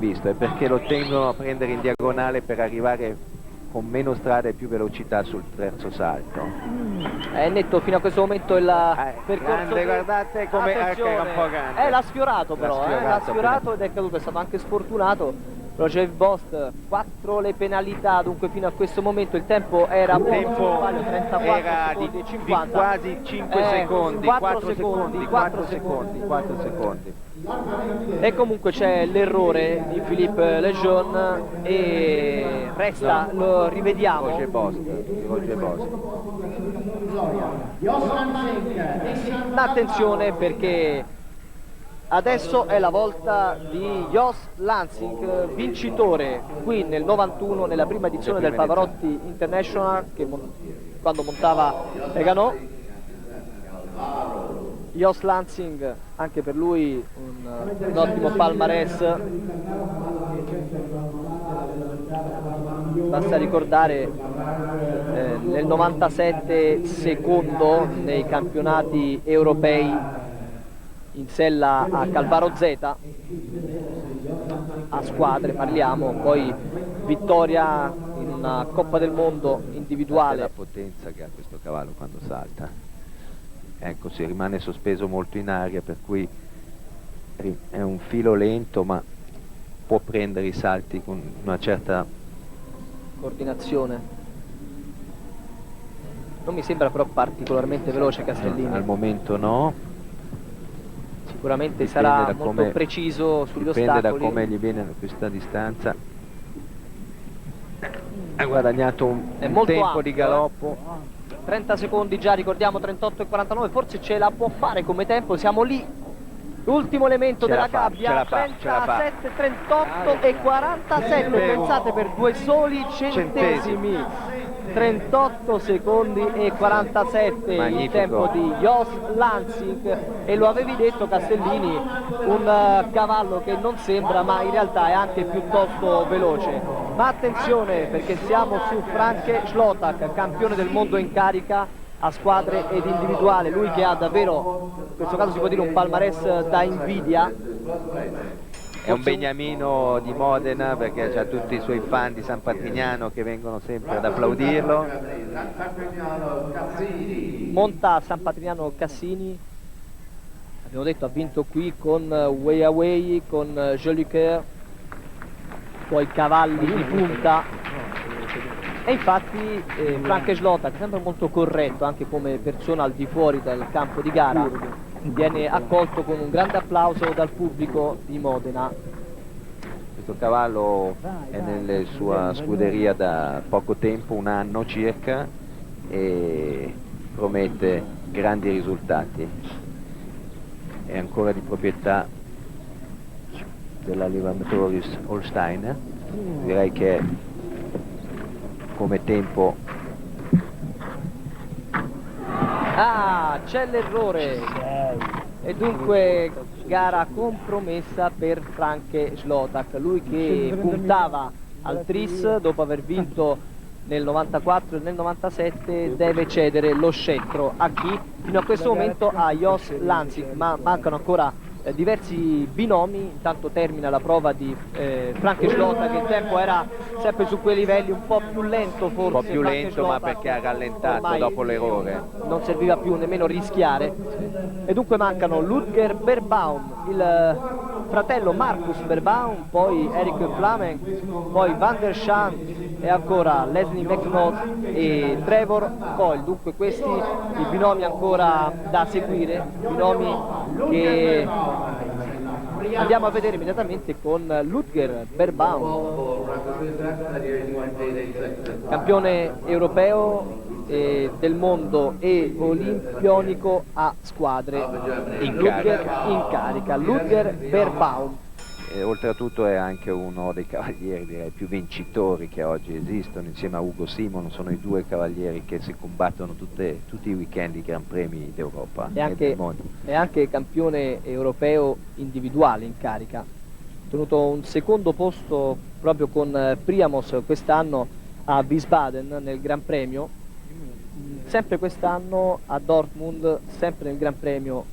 visto, è perché lo tendono a prendere in diagonale per arrivare con meno strada e più velocità sul terzo salto. È netto fino a questo momento il percorso. Grande, guardate come era un po' grande. L'ha sfiorato però, l'ha sfiorato ed è caduto, è stato anche sfortunato. Roger Bost, 4 le penalità, dunque fino a questo momento il tempo era buono, 34 era secondi e di 50. quasi 5 secondi, 4 secondi. E comunque c'è l'errore di Philippe Lejeune e resta, lo rivediamo. Roger Bost. Attenzione perché adesso è la volta di Jos Lansing, vincitore qui nel 91 nella prima edizione del Pavarotti International, che quando montava Egano. Jos Lansing, anche per lui un ottimo palmarès. Basta ricordare nel 97 secondo nei campionati europei in sella a Calvaro Z, a squadre parliamo, poi vittoria in una Coppa del Mondo individuale. La potenza che ha questo cavallo quando salta, ecco, si rimane sospeso molto in aria, per cui è un filo lento ma può prendere i salti con una certa coordinazione. Non mi sembra però particolarmente veloce Castellini. Al momento no. Sicuramente sarà molto preciso sugli ostacoli. Dipende da come gli viene a questa distanza. Ha guadagnato un tempo ampio, di galoppo. 30 secondi già, ricordiamo 38 e 49, forse ce la può fare come tempo, siamo lì. L'ultimo elemento della gabbia, 37, 38 e 47, pensate per 2 soli centesimi. 38 secondi e 47 il tempo di Jos Lansing, e lo avevi detto Castellini, un cavallo che non sembra ma in realtà è anche piuttosto veloce. Ma attenzione perché siamo su Franke Schlotak, campione del mondo in carica a squadre ed individuale, lui che ha davvero, in questo caso si può dire, un palmarès da invidia. È un beniamino di Modena perché ha tutti i suoi fan di San Patrignano che vengono sempre ad applaudirlo. Monta a San Patrignano Cassini, abbiamo detto ha vinto qui con Way Away, con Jolicoeur, poi cavalli di punta. E infatti Franke Schlotak, sempre molto corretto anche come persona al di fuori del campo di gara, viene accolto con un grande applauso dal pubblico di Modena. Questo cavallo è nella sua scuderia da poco tempo, un anno circa, e promette grandi risultati. È ancora di proprietà della Levantoris Holstein, direi che come tempo c'è l'errore e dunque gara compromessa per Franke Schlotak, lui che puntava al tris dopo aver vinto nel 94 e nel 97 deve cedere lo scettro a chi? Fino a questo momento a Jos Lansing, ma mancano ancora diversi binomi. Intanto termina la prova di Franke Schlotak, che il tempo era sempre su quei livelli, un po' più lento forse, un po' più lento, ma perché ha rallentato dopo l'errore, non serviva più nemmeno rischiare. E dunque mancano Ludger Berbaum, il fratello Marcus Berbaum, poi Eric Flamen, poi Van der Schaan e ancora Leslie McNaught e Trevor Coyle. Dunque questi i binomi ancora da seguire, binomi che andiamo a vedere immediatamente con Ludger Berbaum, campione europeo del mondo e olimpionico a squadre in carica. Ludger Berbaum. Oltretutto è anche uno dei cavalieri, direi, più vincitori che oggi esistono, insieme a Ugo Simon. Sono i due cavalieri che si combattono tutti i weekend i Gran Premi d'Europa e del mondo. È anche campione europeo individuale in carica, ha ottenuto un secondo posto proprio con Priamos quest'anno a Wiesbaden nel Gran Premio, sempre quest'anno a Dortmund, sempre nel Gran Premio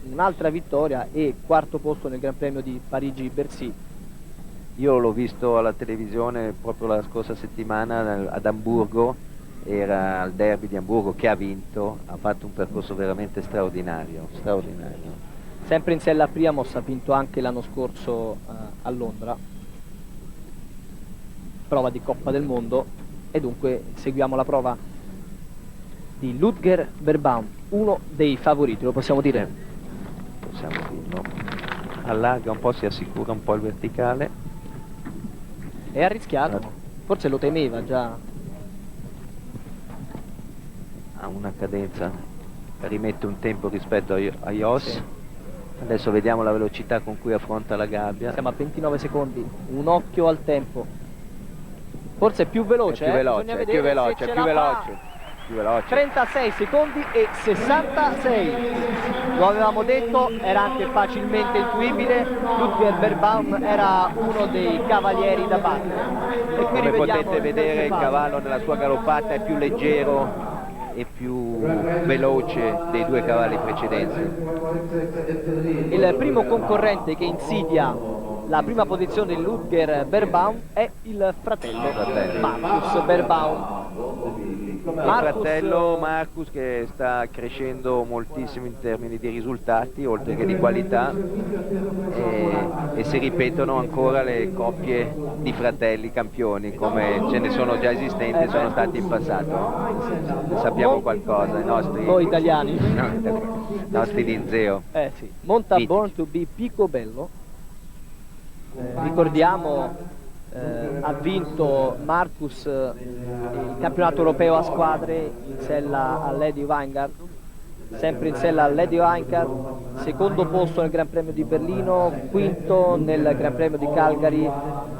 un'altra vittoria e quarto posto nel Gran Premio di Parigi-Bercy. Io l'ho visto alla televisione proprio la scorsa settimana ad Amburgo, era al derby di Amburgo che ha vinto, ha fatto un percorso veramente straordinario, straordinario. Sempre in sella a Priamos, ha vinto anche l'anno scorso a Londra, prova di Coppa del Mondo, e dunque seguiamo la prova di Ludger Beerbaum, uno dei favoriti, lo possiamo dire? Possiamo dirlo. Allarga un po', si assicura un po' il verticale. È arrischiato, forse lo temeva già. Ha una cadenza, rimette un tempo rispetto a Jos. Sì. Adesso vediamo la velocità con cui affronta la gabbia. Siamo a 29 secondi, un occhio al tempo. Forse è più veloce, è più veloce, più veloce. 36 secondi e 66. Lo avevamo detto, era anche facilmente intuibile, Ludger Beerbaum era uno dei cavalieri da battere. E qui come potete vedere il cavallo nella sua galoppata è più leggero e più veloce dei due cavalli precedenti. Il primo concorrente che insidia la prima posizione di Ludger Beerbaum è il fratello Marcus Beerbaum. Il fratello Marcus, che sta crescendo moltissimo in termini di risultati oltre che di qualità, e si ripetono ancora le coppie di fratelli campioni come ce ne sono già esistenti, sono stati in passato. Ne sappiamo qualcosa, i nostri noi italiani, i nostri Linzeo. Sì. Monta Born to be Picobello, ricordiamo ha vinto Marcus il campionato europeo a squadre in sella a Lady Weingart, sempre in sella a Lady Weingart, secondo posto nel Gran Premio di Berlino, quinto nel Gran Premio di Calgary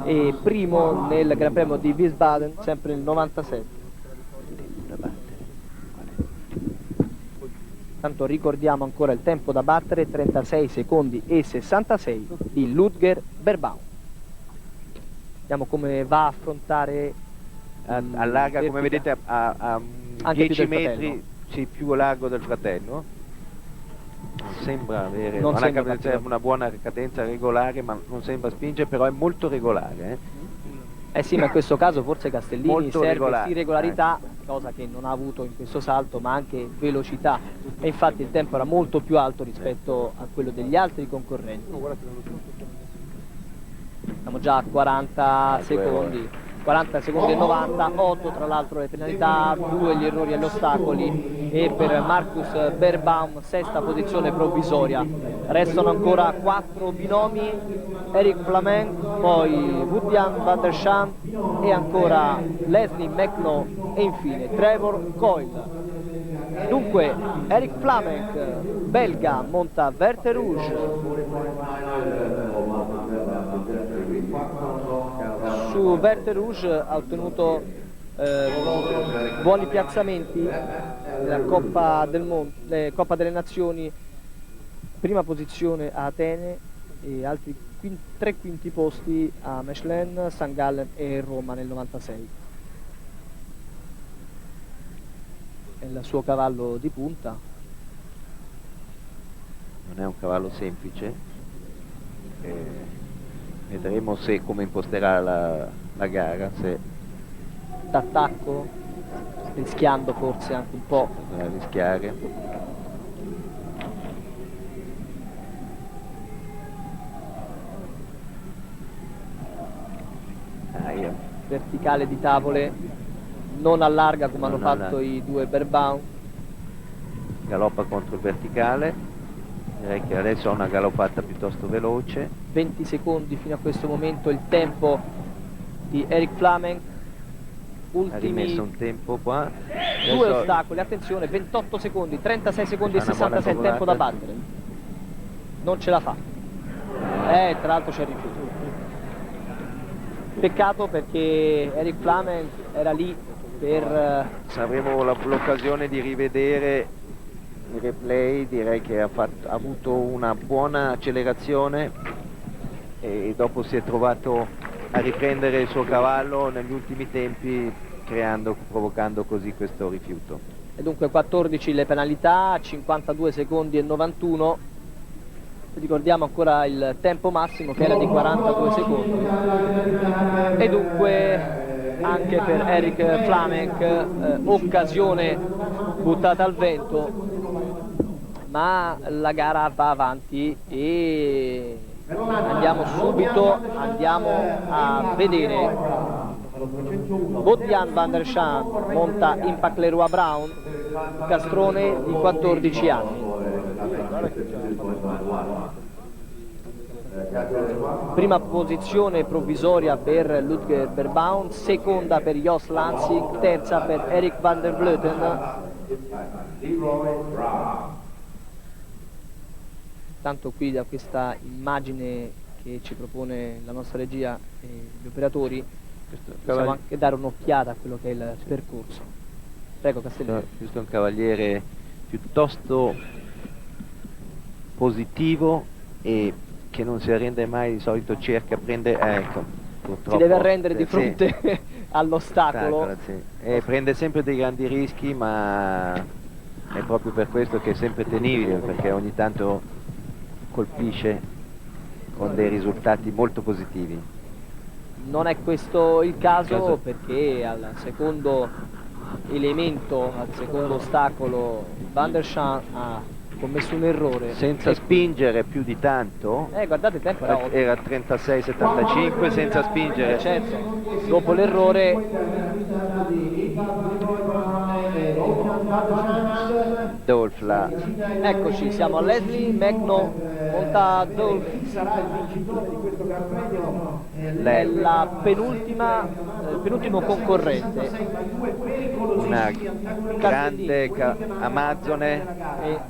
e primo nel Gran Premio di Wiesbaden, sempre nel 97. Tanto ricordiamo ancora il tempo da battere, 36 secondi e 66 di Ludger Beerbaum. Vediamo come va a affrontare. Allarga, come vedete, a 10 metri, sì, più largo del fratello. Non sembra avere una buona cadenza regolare, ma non sembra spingere, però è molto regolare. Sì, ma in questo caso forse Castellini serve sì regolarità, cosa che non ha avuto in questo salto, ma anche velocità, e infatti il tempo era molto più alto rispetto a quello degli altri concorrenti. Siamo già a 40 secondi, 40 secondi e 90, 8 tra l'altro le penalità, 2 gli errori agli ostacoli, e per Marcus Beerbaum sesta posizione provvisoria. Restano ancora 4 binomi, Eric Flamenc, poi Woodjan van der Schaan e ancora Leslie McNo e infine Trevor Coyle. Dunque Eric Flamenc, belga, monta Verte Rouge. Su Verte Rouge ha ottenuto buoni piazzamenti nella Coppa del Mondo, Coppa delle Nazioni, prima posizione a Atene e altri 3 quinti posti a Mechlin, St. Gallen e Roma nel 96. È il suo cavallo di punta. Non è un cavallo semplice, vedremo come imposterà la gara, se d'attacco, rischiando forse anche un po'. Rischiare. Verticale di tavole, non allarga come hanno fatto i due Beerbaum. Galoppa contro il verticale, direi che adesso ha una galoppata piuttosto veloce. 20 secondi fino a questo momento il tempo di Eric Flamenc. Ha rimesso un tempo qua. Due ostacoli, attenzione, 28 secondi, 36 secondi e 66 il tempo da battere. Non ce la fa. Tra l'altro c'è il rifiuto. Peccato perché Eric Flamenc era lì per... Se avremo l'occasione di rivedere il replay, direi che ha avuto una buona accelerazione e dopo si è trovato a riprendere il suo cavallo negli ultimi tempi, provocando così questo rifiuto. E dunque 14 le penalità, 52 secondi e 91. Ricordiamo ancora il tempo massimo che era di 42 secondi e dunque anche per Erik Vlamek occasione buttata al vento, ma la va avanti e andiamo a vedere Bodian van der Schaan monta Impact Leroy Brown, castrone di 14 anni. Prima posizione provvisoria per Ludger Verbaun, seconda per Jos Lansing, terza per Erik van der Vleuten. Tanto qui da questa immagine che ci propone la nostra regia e gli operatori possiamo anche dare un'occhiata a quello che è il percorso. Prego Castellini. Questo è un cavaliere piuttosto positivo e che non si arrende mai, di solito cerca, prende, ecco, purtroppo, si deve arrendere di fronte sì, all'ostacolo. Sì. E prende sempre dei grandi rischi, ma è proprio per questo che è sempre tenibile, perché ogni tanto colpisce con dei risultati molto positivi. Non è questo il caso perché al secondo elemento, al secondo ostacolo, Van der Schaan ha commesso un errore senza spingere più di tanto. Guardate il tempo era 36,75 senza spingere. Certo, dopo l'errore Dolph là. Eccoci, siamo a Leslie Magno monta Dolph, è la il penultimo concorrente, una grande amazzone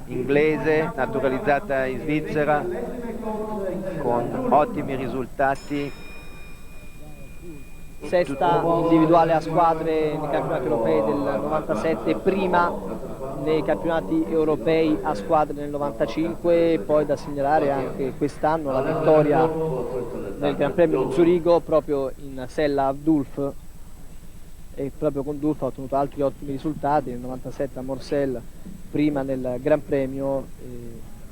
inglese naturalizzata in Svizzera con ottimi risultati, sesta individuale a squadre nei campionati europei del 97, prima nei campionati europei a squadre nel 95, poi da segnalare anche quest'anno la vittoria nel Gran Premio di Zurigo proprio in sella a Dulf, e proprio con Dulf ha ottenuto altri ottimi risultati nel 97 a Morcelles, prima nel Gran Premio,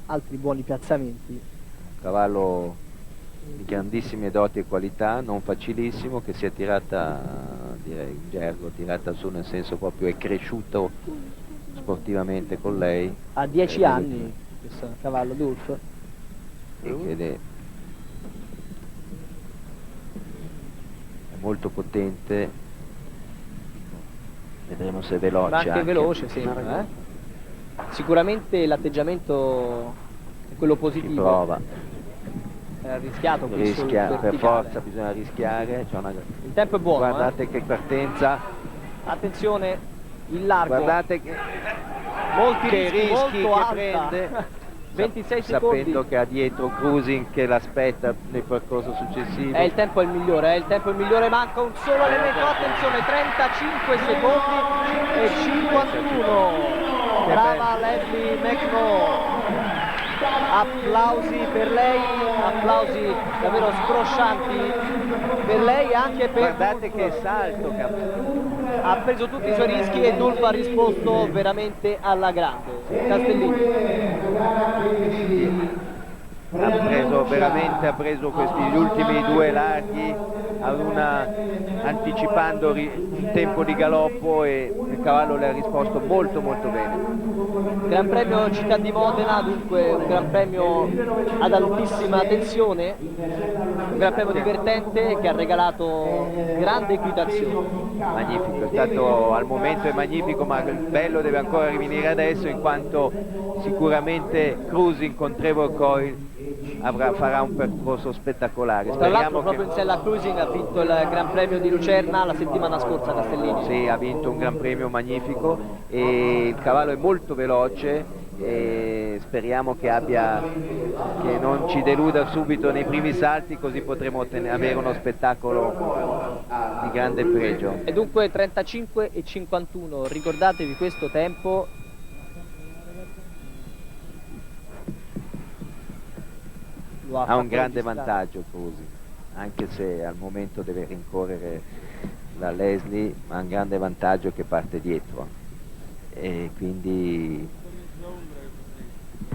altri buoni piazzamenti. Cavallo di grandissime doti e qualità, non facilissimo, che si è tirata, direi in gergo, tirata su, nel senso proprio è cresciuto sportivamente con lei. Ha 10 anni questo cavallo Dulf. Ed è molto potente, vedremo se è veloce. Ma anche veloce sembra, Sicuramente l'atteggiamento è quello positivo. Si prova. È rischiato per forza bisogna rischiare. Il tempo è buono. Guardate che partenza. Attenzione, il largo. Guardate che molti rischi molto che alta. prende. 26 secondi. Sapendo che ha dietro Cruising che l'aspetta nel percorso successivo. Il tempo è il migliore, manca un solo elemento, attenzione, 35 secondi e 51. Brava Leslie Magno. Applausi per lei, applausi davvero scroscianti per lei, anche per guardate che salto che ha preso tutti i suoi rischi e Dulf ha risposto veramente alla grande. Castellini ha preso gli ultimi due larghi anticipando un tempo di galoppo, e il cavallo le ha risposto molto bene. Gran Premio Città di Modena, dunque un Gran Premio ad altissima tensione, un Gran Premio divertente che ha regalato grande equitazione. Magnifico, è stato, al momento è magnifico, ma il bello deve ancora rivenire adesso, in quanto sicuramente Cruising con Trevor Coyle farà un percorso spettacolare. Tra l'altro proprio in sella Cruising ha vinto il Gran Premio di Lucerna la settimana scorsa, Castellini. Sì, ha vinto un Gran Premio magnifico e il cavallo è molto veloce, e speriamo che non ci deluda subito nei primi salti, così potremo avere uno spettacolo di grande pregio. E dunque 35 e 51, ricordatevi questo tempo. Ha un grande vantaggio Cruising, anche se al momento deve rincorrere la Leslie, ma ha un grande vantaggio che parte dietro, e quindi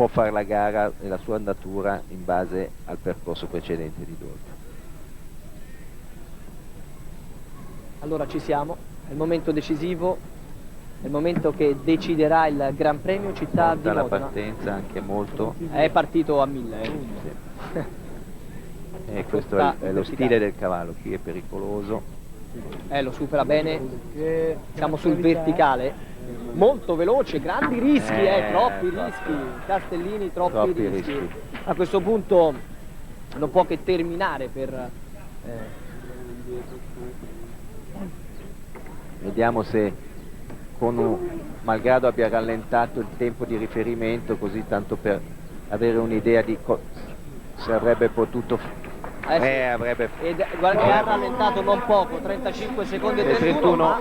può fare la gara e la sua andatura in base al percorso precedente di Dolfo. Allora ci siamo, è il momento decisivo, è il momento che deciderà il Gran Premio Città di Modena. La partenza anche molto. È partito a 1000. Sì. E questo è lo stile del cavallo, qui è pericoloso. Lo supera bene, siamo sul verticale, molto veloce, grandi rischi, troppi rischi, Castellini, troppi rischi. A questo punto non può che terminare per... Vediamo se malgrado abbia rallentato il tempo di riferimento, così tanto per avere un'idea di se avrebbe potuto... avrebbe... ha rallentato non poco, 35 secondi e 31, ma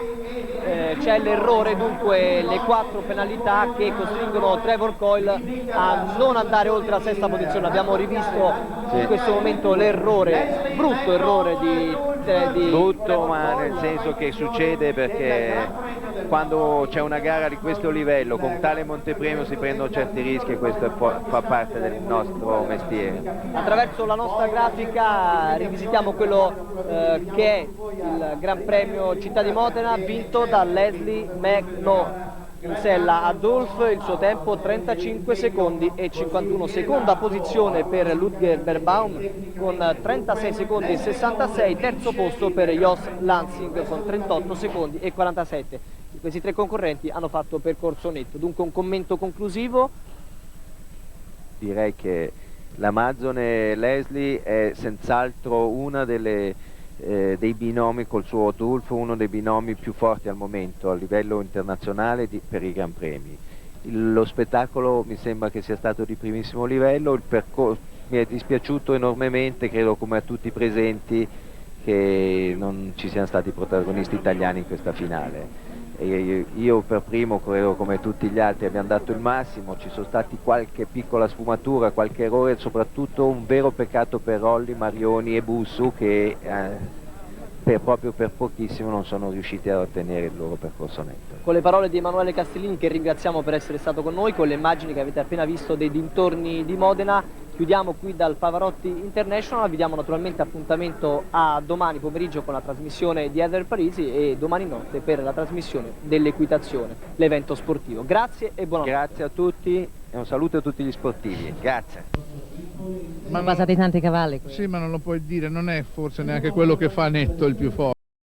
c'è l'errore, dunque le 4 penalità che costringono Trevor Coyle a non andare oltre la sesta posizione. Abbiamo rivisto in questo momento l'errore, brutto errore brutto, ma nel senso che succede perché quando c'è una gara di questo livello con tale montepremio si prendono certi rischi, e questo fa parte del nostro mestiere. Attraverso la nostra grafica rivisitiamo quello che è il Gran Premio Città di Modena, vinto da Leslie McNo. In sella Adolf, il suo tempo 35 secondi e 51, seconda posizione per Ludger Berbaum con 36 secondi e 66, terzo posto per Jos Lansing con 38 secondi e 47. Questi 3 concorrenti hanno fatto percorso netto. Dunque un commento conclusivo? Direi che l'Amazone Leslie è senz'altro una dei binomi col suo Adolfo, uno dei binomi più forti al momento a livello internazionale per i Gran Premi. Lo spettacolo mi sembra che sia stato di primissimo livello, il percorso mi è dispiaciuto enormemente, credo come a tutti i presenti, che non ci siano stati protagonisti italiani in questa finale. E io per primo, credo come tutti gli altri, abbiamo dato il massimo, ci sono stati qualche piccola sfumatura, qualche errore, soprattutto un vero peccato per Rolli, Marioni e Bussu che proprio per pochissimo non sono riusciti a ottenere il loro percorso netto. Con le parole di Emanuele Castellini, che ringraziamo per essere stato con noi, con le immagini che avete appena visto dei dintorni di Modena, chiudiamo qui dal Pavarotti International. Vi diamo naturalmente appuntamento a domani pomeriggio con la trasmissione di Eder Parisi e domani notte per la trasmissione dell'equitazione, l'evento sportivo. Grazie e buonanotte. Grazie a tutti e un saluto a tutti gli sportivi. Grazie. Sono passati tanti cavalli. Sì, ma non lo puoi dire, non è forse neanche quello che fa netto il più forte.